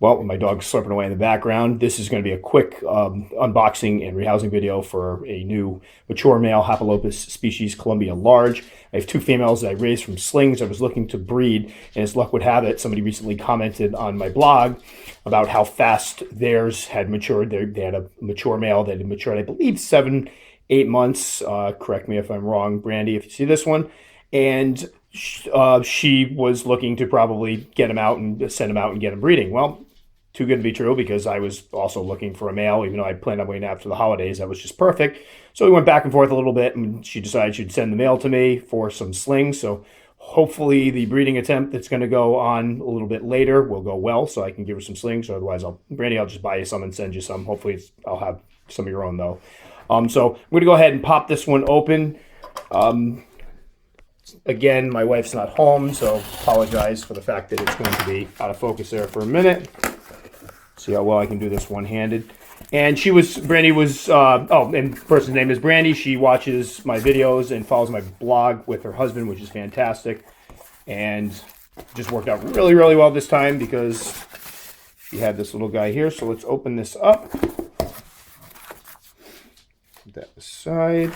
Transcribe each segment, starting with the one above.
Well, my dog's slurping away in the background. This is going to be a quick unboxing and rehousing video for a new mature male Hapalopus species, Colombia large. I have two females that I raised from slings. I was looking to breed, and as luck would have it, somebody recently commented on my blog about how fast theirs had matured. They had a mature male that had matured, I believe, 7, 8 months. Correct me if I'm wrong, Brandi, if you see this one. And she was looking to probably get him out and send him out and get him breeding. Well, too good to be true, because I was also looking for a male, even though I planned on waiting after the holidays. That was just perfect. So we went back and forth a little bit, and she decided she'd send the male to me for some slings. So hopefully the breeding attempt that's going to go on a little bit later will go well, so I can give her some slings. Or otherwise, Brandi, I'll just buy you some and send you some. Hopefully I'll have some of your own, though. So I'm going to go ahead and pop this one open. Again, my wife's not home, so apologize for the fact that it's going to be out of focus there for a minute. See how well I can do this one-handed. And Brandi was, and the person's name is Brandi. She watches my videos and follows my blog with her husband, which is fantastic. And just worked out really, really well this time because she had this little guy here. So let's open this up. Put that aside.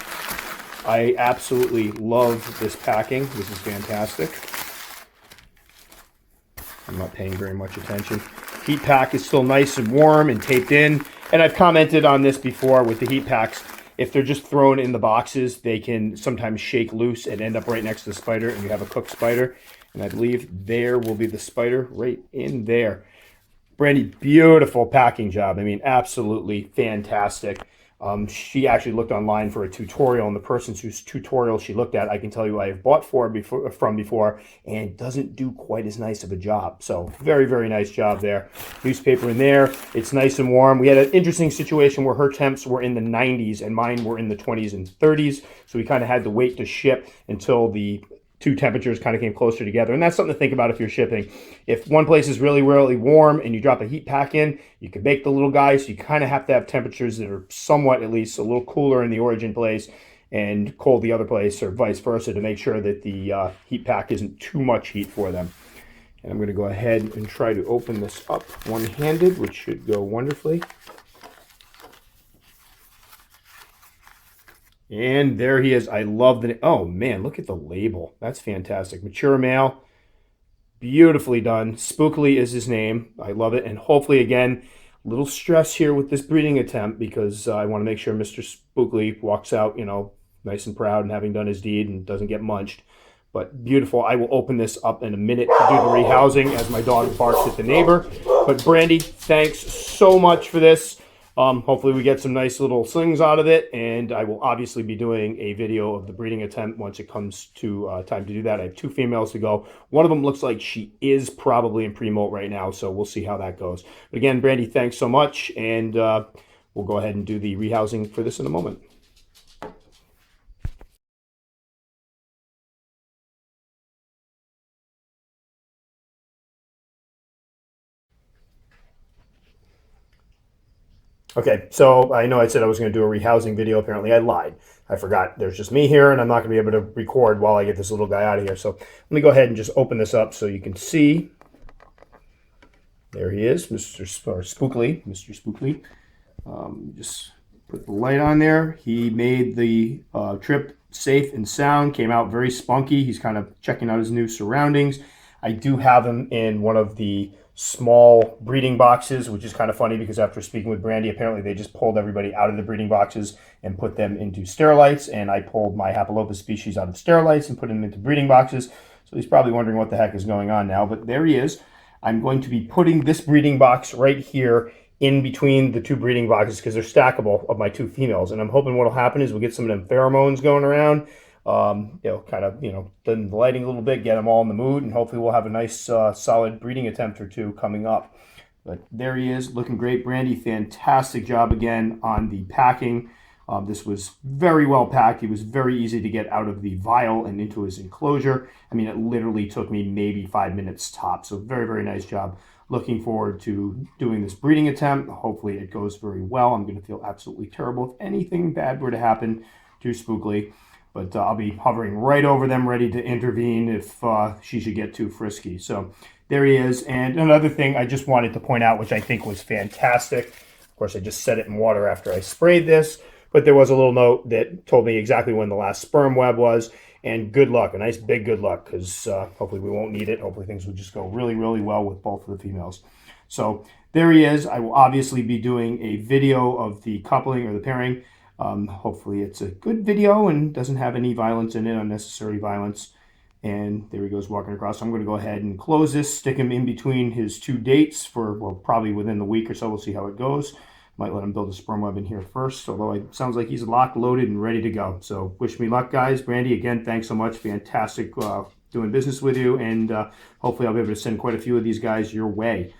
I absolutely love this packing. This is fantastic. I'm not paying very much attention. Heat pack is still nice and warm and taped in. And I've commented on this before with the heat packs. If they're just thrown in the boxes, they can sometimes shake loose and end up right next to the spider, and you have a cooked spider. And I believe there will be the spider right in there. Brandi, beautiful packing job. I mean, absolutely fantastic. She actually looked online for a tutorial, and the person whose tutorial she looked at, I can tell you I have bought from before, and it doesn't do quite as nice of a job. So very, very nice job there. Newspaper in there. It's nice and warm. We had an interesting situation where her temps were in the 90s and mine were in the 20s and 30s. So we kind of had to wait to ship until the two temperatures kind of came closer together. And that's something to think about if you're shipping. If one place is really, really warm and you drop a heat pack in, you can bake the little guy. So you kind of have to have temperatures that are somewhat, at least, a little cooler in the origin place and cold the other place, or vice versa, to make sure that the heat pack isn't too much heat for them. And I'm going to go ahead and try to open this up one-handed, which should go wonderfully. And there he is. I love the, oh man, look at the label. That's fantastic. Mature male, beautifully done. Spookily is his name. I love it. And hopefully, again, a little stress here with this breeding attempt, because I want to make sure Mr. Spookily walks out, you know, nice and proud and having done his deed and doesn't get munched. But beautiful. I will open this up in a minute to do the rehousing as my dog barks at the neighbor. But Brandi, thanks so much for this. Hopefully we get some nice little slings out of it, and I will obviously be doing a video of the breeding attempt once it comes to time to do that. I have two females to go. One of them looks like she is probably in pre-molt right now, so we'll see how that goes. But again, Brandi, thanks so much, and we'll go ahead and do the rehousing for this in a moment. Okay, so I know I said I was going to do a rehousing video. Apparently I lied. I forgot there's just me here, and I'm not going to be able to record while I get this little guy out of here. So let me go ahead and just open this up so you can see. There he is, Mr. Spookily. Mr. Spookily. Just put the light on there. He made the trip safe and sound, came out very spunky. He's kind of checking out his new surroundings. I do have him in one of the small breeding boxes, which is kind of funny because after speaking with Brandi, apparently they just pulled everybody out of the breeding boxes and put them into sterilites, and I pulled my Hapalopus species out of sterilites and put him into breeding boxes. So he's probably wondering what the heck is going on now, but there he is. I'm going to be putting this breeding box right here in between the two breeding boxes because they're stackable, of my two females, and I'm hoping what'll happen is we'll get some of them pheromones going around. Kind of, dim the lighting a little bit, get them all in the mood, and hopefully we'll have a nice, solid breeding attempt or two coming up. But there he is, looking great. Brandi, fantastic job again on the packing. This was very well packed. It was very easy to get out of the vial and into his enclosure. I mean, it literally took me maybe 5 minutes top. So very, very nice job. Looking forward to doing this breeding attempt. Hopefully it goes very well. I'm going to feel absolutely terrible if anything bad were to happen to Spookily. But I'll be hovering right over them, ready to intervene if she should get too frisky. So there he is. And another thing I just wanted to point out, which I think was fantastic. Of course, I just set it in water after I sprayed this, but there was a little note that told me exactly when the last sperm web was. And good luck, a nice big good luck, because hopefully we won't need it. Hopefully things will just go really, really well with both of the females. So there he is. I will obviously be doing a video of the coupling or the pairing. Hopefully it's a good video and doesn't have any violence in it, unnecessary violence. And there he goes walking across. So I'm going to go ahead and close this, stick him in between his two dates for, well, probably within the week or so. We'll see how it goes. Might let him build a sperm web in here first, although it sounds like he's locked, loaded, and ready to go. So wish me luck, guys. Brandi, again, thanks so much. Fantastic doing business with you, and hopefully I'll be able to send quite a few of these guys your way.